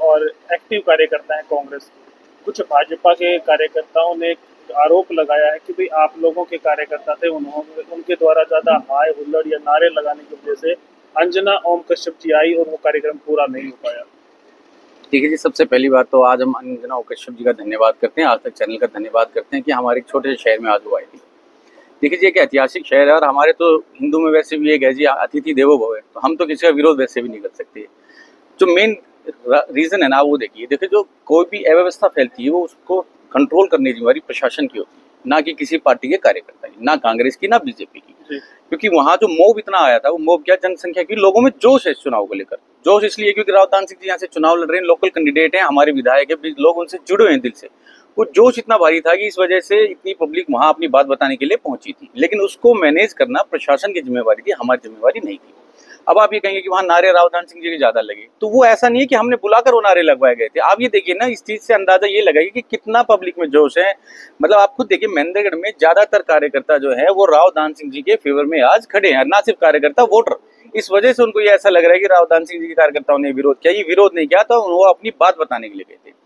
और एक्टिव कार्यकर्ता हैं कांग्रेस के। कुछ भाजपा के कार्यकर्ताओं ने आरोप लगाया है कि भाई आप लोगों के कार्यकर्ता थे, उन्होंने उनके द्वारा ज्यादा हाय हुल्लड़ या नारे लगाने की वजह से अंजना ओम कश्यप जी आई और वो कार्यक्रम पूरा नहीं हो पाया। देखिए जी, सबसे पहली बात तो आज हम अंजना ओम कश्यप जी का धन्यवाद करते हैं, आज तक चैनल का धन्यवाद करते हैं कि हमारे एक छोटे से शहर में आज वो आई थी। देखिए जी, एक ऐतिहासिक शहर है और हमारे तो हिंदू में वैसे भी एक है जी, अतिथि देवो भव है, तो हम तो किसी का विरोध वैसे भी नहीं कर सकते। जो मेन रीजन है ना, वो देखिए जो कोई भी अव्यवस्था फैलती है वो उसको कंट्रोल करने की जिम्मेदारी प्रशासन की होती है, ना कि किसी पार्टी के कार्यकर्ता की, ना कांग्रेस की ना बीजेपी की। क्योंकि वहां जो मोब इतना आया था, वो मोब क्या, जनसंख्या की, लोगों में जोश है इस चुनाव को लेकर। जोश इसलिए क्योंकि राव दान सिंह जी यहाँ से चुनाव लड़ रहे हैं, लोकल कैंडिडेट हैं, हमारे विधायक है, लोग उनसे जुड़े हुए हैं दिल से। वो जोश इतना भारी था कि इस वजह से इतनी पब्लिक वहां अपनी बात बताने के लिए पहुंची थी, लेकिन उसको मैनेज करना प्रशासन की जिम्मेवारी थी, हमारी जिम्मेवारी नहीं थी। अब आप ये कहेंगे कि वहां नारे राव दान सिंह जी के ज्यादा लगे, तो वो ऐसा नहीं है कि हमने बुलाकर वो नारे लगवाए गए थे। आप ये देखिए ना, इस चीज से अंदाजा ये लगाइए कि कितना पब्लिक में जोश है। मतलब आप खुद देखिए, महेंद्रगढ़ में ज्यादातर कार्यकर्ता जो है वो राव दान सिंह जी के फेवर में आज खड़े हैं, ना सिर्फ कार्यकर्ता, वोटर। इस वजह से उनको ये ऐसा लग रहा है कि राव दान सिंह जी के कार्यकर्ताओं ने विरोध किया। ये विरोध नहीं किया, तो वो अपनी बात बताने के लिए गए थे।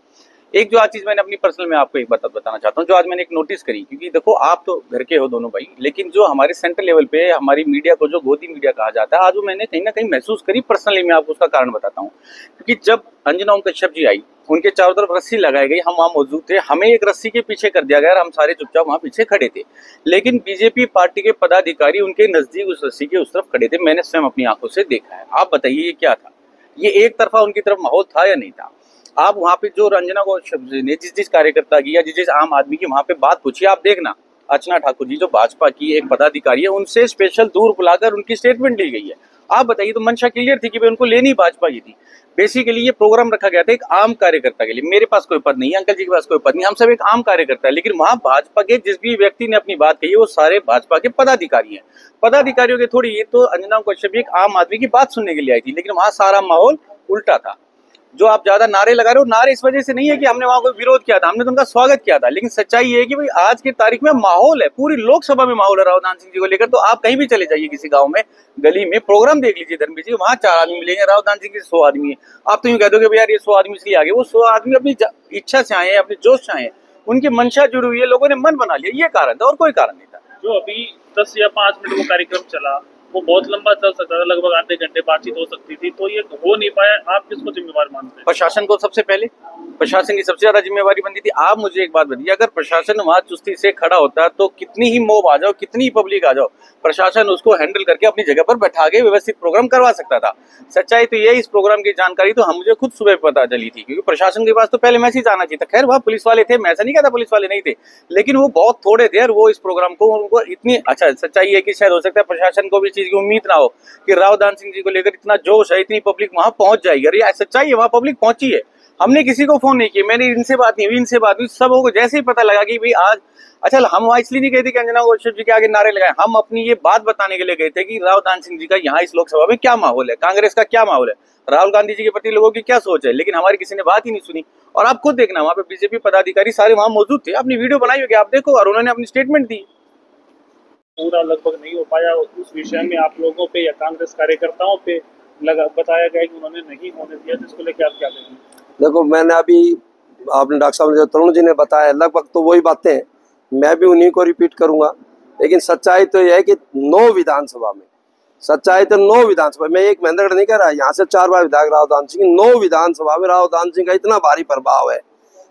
एक जो आज चीज मैंने अपनी पर्सनल में आपको एक बात बताना चाहता हूँ, जो आज मैंने एक नोटिस करी, क्योंकि देखो आप तो घर के हो दोनों भाई, लेकिन जो हमारे सेंट्रल लेवल पे हमारी मीडिया को जो गोदी मीडिया कहा जाता है, आज वो मैंने कहीं ना कहीं महसूस करी पर्सनली। मैं आपको उसका कारण बताता हूँ। क्योंकि जब अंजना ओम कश्यप जी आई, उनके चारों तरफ रस्सी लगाई गई, हम वहां मौजूद थे, हमें एक रस्सी के पीछे कर दिया गया, हम सारे चुपचाप वहां पीछे खड़े थे। लेकिन बीजेपी पार्टी के पदाधिकारी उनके नजदीक उस रस्सी के उस तरफ खड़े थे, मैंने स्वयं अपनी आंखों से देखा है। आप बताइए ये क्या था? ये एक तरफा उनकी तरफ माहौल था या नहीं था? आप वहां पे जो रंजना को ने जिस कार्यकर्ता की या जिस आम आदमी की वहां पे बात पूछी, आप देखना, अर्चना ठाकुर जी जो भाजपा की एक पदाधिकारी है, उनसे स्पेशल दूर बुलाकर उनकी स्टेटमेंट ली गई है। आप बताइए, तो मंशा क्लियर थी कि भाई उनको लेनी भाजपा की थी। बेसिकली ये प्रोग्राम रखा गया था एक आम कार्यकर्ता के लिए। मेरे पास कोई पद नहीं है, अंकल जी के पास कोई पद नहीं, हम सब एक आम कार्यकर्ता है। लेकिन वहां भाजपा के जिस भी व्यक्ति ने अपनी बात कही है, वो सारे भाजपा के पदाधिकारी हैं। पदाधिकारियों के थोड़ी, ये तो अंजना कश्यप एक आम आदमी की बात सुनने के लिए आई थी। लेकिन वहां सारा माहौल उल्टा था। जो आप ज्यादा नारे लगा रहे हो, नारे इस वजह से नहीं है कि हमने वहां कोई विरोध किया था, हमने तो उनका स्वागत किया था। लेकिन सच्चाई ये है कि भाई आज की तारीख में माहौल है, पूरी लोकसभा में माहौल है राव दान सिंह जी को लेकर। तो आप कहीं भी चले जाइए, किसी गांव में, गली में प्रोग्राम देख लीजिए धर्मवीर जी, वहां 4 आदमी मिलेंगे, राव दान सिंह के 100 आदमी है। आप तो यूं कह दोगे यार ये 100 आदमी इसलिए आगे, वो 100 आदमी अपनी इच्छा से आए हैं, अपने जोश से आए हैं, उनकी मंशा जुड़ी हुई है, लोगों ने मन बना लिया, ये कारण था और कोई कारण नहीं था। जो अभी 10 या 5 मिनट वो कार्यक्रम चला, वो बहुत लंबा चल सकता था, लगभग आधे घंटे बातचीत हो सकती थी, तो ये हो नहीं पाया। आप किसको जिम्मेवार मानते हैं? प्रशासन को सबसे पहले, प्रशासन की सबसे ज्यादा जिम्मेवारी बनती थी। आप मुझे एक बात बताइए, अगर प्रशासन वहां चुस्ती से खड़ा होता तो कितनी ही मोब आ जाओ, कितनी ही पब्लिक आ जाओ, प्रशासन उसको हैंडल करके अपनी जगह पर बैठा के व्यवस्थित प्रोग्राम करवा सकता था। सच्चाई तो ये, इस प्रोग्राम की जानकारी तो हम मुझे खुद सुबह पता चली थी, क्योंकि प्रशासन के पास तो पहले मैसेज आना चाहिए था। खैर वहां पुलिस वाले थे, मैं ऐसा नहीं कहता पुलिस वाले नहीं थे, लेकिन वो बहुत थोड़े थे और वो इस प्रोग्राम को उनको इतनी, अच्छा सच्चाई है कि शायद हो सकता है प्रशासन को भी इस चीज की उम्मीद ना हो कि राव दान सिंह जी को लेकर इतना जोश है, इतनी पब्लिक वहां पहुंच जाएगी। अरे सच्चाई है, वहां पब्लिक पहुंची है। हमने किसी को फोन नहीं किया, मैंने इनसे बात नहीं हुई, इनसे बात हुई, सब को जैसे ही पता लगा कि भाई आज, अच्छा हम वहां इसलिए नहीं गए थे कि अंजना कश्यप जी के आगे नारे लगाए, हम अपनी ये बात बताने के लिए गए थे कि राव दान सिंह जी का यहाँ इस लोकसभा में क्या माहौल है, कांग्रेस का क्या माहौल है, राहुल गांधी जी के प्रति लोगों की क्या सोच है। लेकिन हमारी किसी ने बात ही नहीं सुनी। और आप खुद देखना, वहां पे बीजेपी पदाधिकारी सारे वहां मौजूद थे, अपनी वीडियो बनाई होगी, आप देखो, और उन्होंने अपनी स्टेटमेंट दी। पूरा लगभग नहीं हो पाया। उस विषय में आप लोगों पे या कांग्रेस कार्यकर्ताओं पे बताया गया कि उन्होंने नहीं होने दिया, जिसको लेकर आप क्या कहेंगे? देखो, मैंने अभी, आपने डॉक्टर साहब ने जो तरुण जी ने बताया, लगभग तो वही बातें हैं, मैं भी उन्हीं को रिपीट करूंगा। लेकिन सच्चाई तो यह है कि 9 विधानसभा में, सच्चाई तो 9 विधानसभा में, एक महेंद्रगढ़ नहीं कर रहा, यहाँ से 4 बार विधायक राव दान सिंह, 9 विधानसभा में राव दान सिंह का इतना भारी प्रभाव है।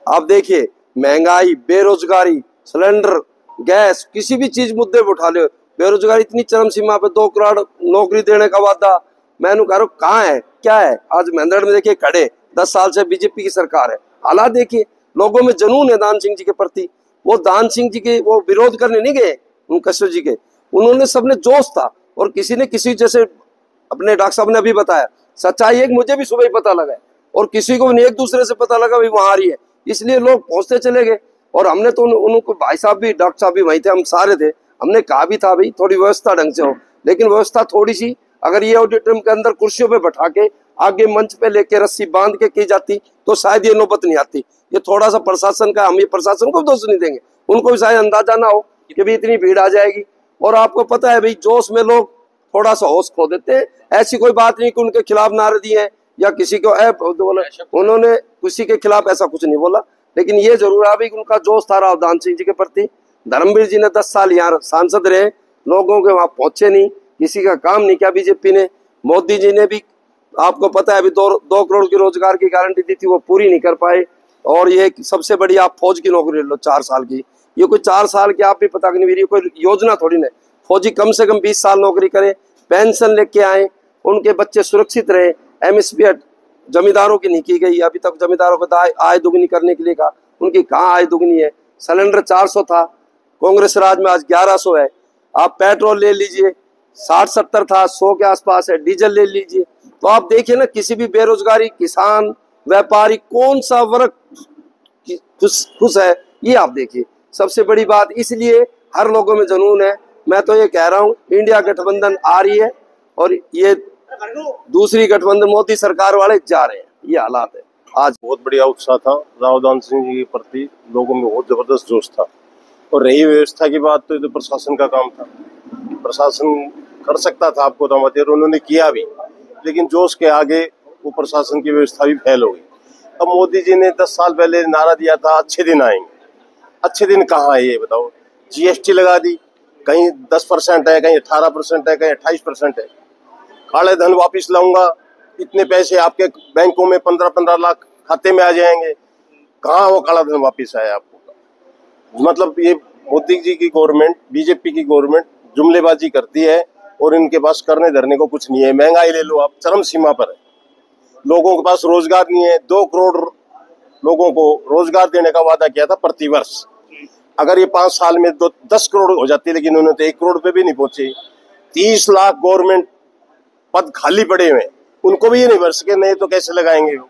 आप देखिए, महंगाई, बेरोजगारी, सिलेंडर, गैस, किसी भी चीज मुद्दे पर उठा लो, बेरोजगारी इतनी चरम सीमा पे, 2 करोड़ नौकरी देने का वादा, मैं कह रहा हूँ कहाँ है, क्या है? आज महेंद्रगढ़ में देखिए खड़े, 10 साल से बीजेपी की सरकार है, हालात देखिए, लोगों में जुनून है दान सिंह जी के प्रति। वो दान सिंह जी के वो विरोध करने नहीं गए उन कश्यप जी के, उन्होंने, सबने जोश था। और किसी ने किसी, जैसे अपने डॉक्टर साहब ने अभी बताया, सच्चाई एक मुझे भी सुबह ही पता लगा और किसी को नहीं, एक दूसरे से पता लगा भाई वहां आ रही है, इसलिए लोग पहुंचते चले गए। और हमने तो उनको, भाई साहब भी, डॉक्टर साहब भी वहीं थे, हम सारे थे, हमने कहा भी था भाई थोड़ी व्यवस्था ढंग से हो। लेकिन व्यवस्था थोड़ी सी, अगर ये ऑडिटोरियम के अंदर कुर्सियों पे बैठा के आगे मंच पे लेके रस्सी बांध के की जाती तो शायद ये नौबत नहीं आती। ये थोड़ा सा प्रशासन का, हम ये प्रशासन को दोष नहीं देंगे, उनको भी शायद अंदाजा ना हो कि भाई इतनी भीड़ आ जाएगी। और आपको पता है भाई, जोश में लोग थोड़ा सा होश खो देते हैं। ऐसी कोई बात नहीं कि उनके खिलाफ नारे दिए हैं या किसी को बोला, उन्होंने किसी के खिलाफ ऐसा कुछ नहीं बोला। लेकिन ये जरूर है कि उनका जोश था रावधान सिंह जी के प्रति। धर्मवीर जी ने 10 साल यहाँ सांसद रहे, लोगों के वहां पहुंचे नहीं, किसी का काम नहीं किया बीजेपी ने। मोदी जी ने भी आपको पता है अभी 2 करोड़ की रोजगार की गारंटी दी थी, वो पूरी नहीं कर पाए। और ये सबसे बड़ी आप फौज की नौकरी ले लो 4 साल की, ये कोई 4 साल की आप भी पता नहीं मेरी कोई योजना थोड़ी ना। फौजी कम से कम 20 साल नौकरी करे, पेंशन लेके आए, उनके बच्चे सुरक्षित रहे। एमएसपी जमींदारों की नहीं की गई, अभी तक जमींदारों को आय दुगनी करने के लिए कहा, उनकी कहाँ आय दुगनी है। सिलेंडर 400 था कांग्रेस राज में, आज 1100 है। आप पेट्रोल ले लीजिए 60-70 था, 100 के आसपास है। डीजल ले लीजिए, तो आप देखिए ना किसी भी बेरोजगारी, किसान, व्यापारी, कौन सा वर्ग खुश है, ये आप देखिए। सबसे बड़ी बात इसलिए हर लोगों में जुनून है। मैं तो ये कह रहा हूँ इंडिया गठबंधन आ रही है और ये दूसरी गठबंधन मोदी सरकार वाले जा रहे हैं, ये हालात है। आज बहुत बढ़िया उत्साह था, रावधान सिंह जी के प्रति लोगों में बहुत जबरदस्त जोश था। और रही व्यवस्था की बात, तो ये तो प्रशासन का काम था, प्रशासन कर सकता था आपको दामद, और उन्होंने किया भी, लेकिन जोश के आगे वो प्रशासन की व्यवस्था भी फेल हो गई। अब मोदी जी ने 10 साल पहले नारा दिया था अच्छे दिन आएंगे, अच्छे दिन कहाँ है ये बताओ। जीएसटी लगा दी, कहीं 10% है, कहीं 18% है, कहीं 28% है। काले धन वापिस लाऊंगा, इतने पैसे आपके बैंकों में 15-15 लाख खाते में आ जाएंगे। कहाँ वो काला धन वापिस आया आपको? मतलब ये मोदी जी की गवर्नमेंट, बीजेपी की गवर्नमेंट जुमलेबाजी करती है और इनके पास करने धरने को कुछ नहीं है। महंगाई ले लो आप, चरम सीमा पर है। लोगों के पास रोजगार नहीं है। 2 करोड़ लोगों को रोजगार देने का वादा किया था प्रति वर्ष। अगर ये 5 साल में 10 करोड़ हो जाती, लेकिन उन्होंने तो 1 करोड़ पे भी नहीं पहुंचे। 30 लाख गवर्नमेंट पद खाली पड़े हुए, उनको भी ये नहीं भर सके, नहीं तो कैसे लगाएंगे वो।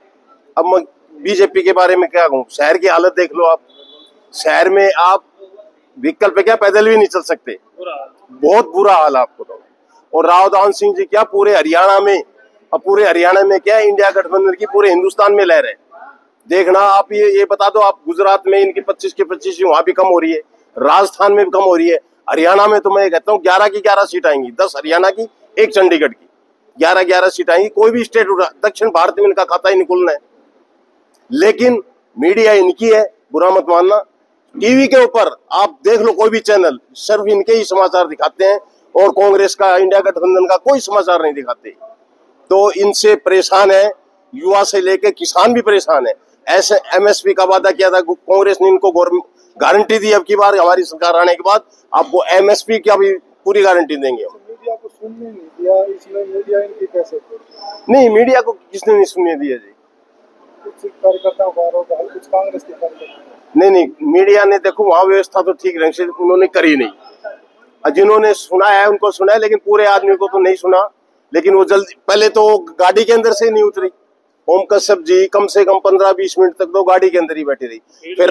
अब मैं बीजेपी के बारे में क्या कहूँ, शहर की हालत देख लो आप। शहर में आप व्हीकल पे क्या पैदल भी नहीं चल सकते, बहुत बुरा हाल आपको तो। और रावधान सिंह जी क्या पूरे हरियाणा में, अब पूरे हरियाणा में क्या इंडिया गठबंधन की पूरे हिंदुस्तान में लहर है। देखना आप, ये बता दो आप, गुजरात में इनकी 25 के 25 वहां भी कम हो रही है, राजस्थान में भी कम हो रही है। हरियाणा में तो मैं कहता हूँ 11 की 11 सीट आएंगी, 10 हरियाणा की, 1 चंडीगढ़ की, 11-11 सीट आएंगी। कोई भी स्टेट दक्षिण भारत में इनका खाता ही नहीं खुलना है। लेकिन मीडिया इनकी है, बुरा मत मानना। टीवी के ऊपर आप देख लो कोई भी चैनल, सिर्फ इनके ही समाचार दिखाते हैं और कांग्रेस का, इंडिया गठबंधन का कोई समाचार नहीं दिखाते। तो इनसे परेशान है युवा से लेके किसान भी परेशान है। ऐसे एमएसपी का वादा किया था कांग्रेस ने, इनको गारंटी दी। अब की बार हमारी सरकार आने के बाद आपको एमएसपी की भी पूरी गारंटी देंगे। मीडिया को सुनने नहीं दिया, इसमें मीडिया इनकी कैसे? नहीं, मीडिया को किसने नहीं सुनने दिया जी? कुछ कार्यकर्ताओं का आरोप है, कुछ कांग्रेस के कार्यकर्ता। नहीं, मीडिया ने देखो वहाँ व्यवस्था तो ठीक ढंग से उन्होंने करी नहीं। जिन्होंने सुना है उनको सुना है, लेकिन पूरे आदमी को तो नहीं सुना। लेकिन वो जल्दी, पहले तो गाड़ी के अंदर से नहीं उतरी। ओम कश्यप जी कम से कम 15-20 मिनट तक तो गाड़ी के अंदर ही बैठी रही। फिर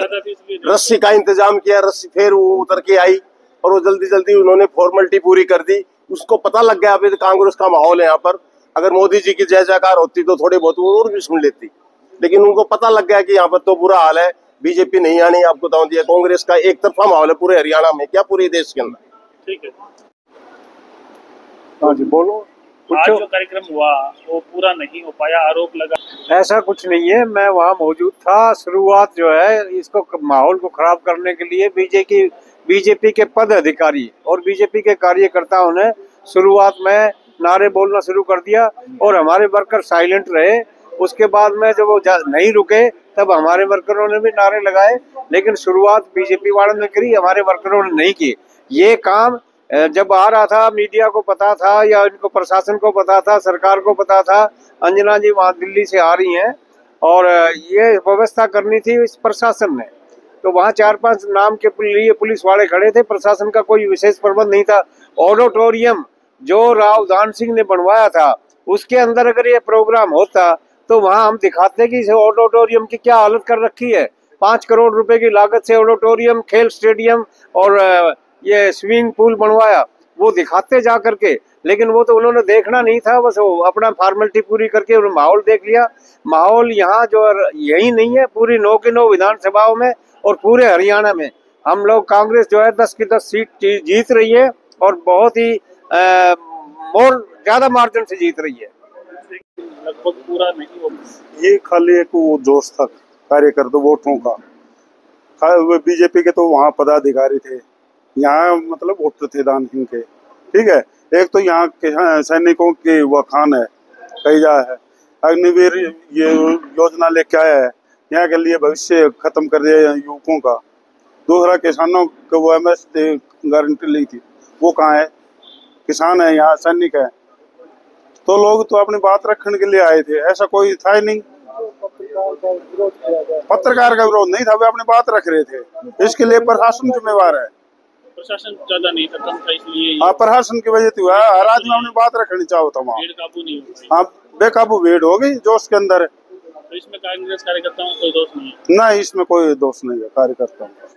रस्सी का इंतजाम किया, रस्सी फिर वो उतर के आई और वो जल्दी जल्दी उन्होंने फॉर्मेलिटी पूरी कर दी। उसको पता लग गया अभी कांग्रेस का माहौल है यहाँ पर। अगर मोदी जी की जय जयकार होती तो थोड़ी बहुत वो और भी सुन लेती, लेकिन उनको पता लग गया कि यहाँ पर तो बुरा हाल है, बीजेपी नहीं आनी। आपको दाव दिया, कांग्रेस का एक तरफा माहौल है पूरे हरियाणा में, क्या पूरे देश के अंदर। ठीक है, हाँ जी बोलो। आज जो कार्यक्रम हुआ वो पूरा नहीं हो पाया, आरोप लगा। ऐसा कुछ नहीं है, मैं वहाँ मौजूद था। शुरुआत जो है इसको माहौल को खराब करने के लिए बीजेपी के पद अधिकारी और बीजेपी के कार्यकर्ताओं ने शुरुआत में नारे बोलना शुरू कर दिया और हमारे वर्कर साइलेंट रहे। उसके बाद में जब वो नहीं रुके तब हमारे वर्करों ने भी नारे लगाए, लेकिन शुरुआत बीजेपी वालों ने करी, हमारे वर्करों ने नहीं की। ये काम जब आ रहा था मीडिया को पता था या इनको प्रशासन को पता था, सरकार को पता था। अंजना जी वहाँ दिल्ली से आ रही हैं और ये व्यवस्था करनी थी इस प्रशासन ने, तो वहाँ 4-5 नाम के लिए पुलिस वाले खड़े थे। प्रशासन का कोई विशेष प्रबंध नहीं था। ऑडिटोरियम जो रावधान सिंह ने बनवाया था उसके अंदर अगर ये प्रोग्राम होता तो वहाँ हम दिखाते कि इस ऑडिटोरियम की क्या हालत कर रखी है। 5 करोड़ रुपए की लागत से ऑडिटोरियम, खेल स्टेडियम और ये स्विमिंग पूल बनवाया, वो दिखाते जा करके। लेकिन वो तो उन्होंने देखना नहीं था, बस वो अपना फॉर्मेलिटी पूरी करके उन्होंने माहौल देख लिया। माहौल यहाँ जो यही नहीं है, पूरी 9 की 9 विधानसभाओं में और पूरे हरियाणा में हम लोग, कांग्रेस जो है 10 की 10 सीट जीत रही है और बहुत ही ज्यादा मार्जिन से जीत रही है। लगभग पूरा नहीं हो पाया। ये खाली एक वो जोश था कार्यकर्ता वोटों का। बीजेपी के तो वहाँ पदाधिकारी थे, यहाँ मतलब वोटर थे दान सिंह के। ठीक है, एक तो यहाँ के सैनिकों के वह खान है, कही जा है अग्निवीर ये योजना लेके आया है, यहाँ के लिए भविष्य खत्म कर दिया युवकों का। दूसरा किसानों को वो एमएस गारंटी ली थी, वो कहाँ है? किसान है यहाँ, सैनिक है। तो लोग तो अपनी बात रखने के लिए आए थे, ऐसा कोई था ही नहीं। पत्रकार का विरोध नहीं था, वे अपनी बात रख रहे थे। इसके लिए प्रशासन जिम्मेवार है। प्रशासन ज्यादा नहीं था, कम था, इसलिए हाँ, प्रशासन की वजह से हुआ। हर आदमी अपनी बात रखनी चाहो तो वहाँ भीड़ काबू नहीं हुई। हाँ, बेकाबू भीड़ हो गई जोश के अंदर। तो इसमें कांग्रेस कार्यकर्ताओं को कोई दोष नहीं है। नहीं, इसमें कोई दोष नहीं है कार्यकर्ताओं का।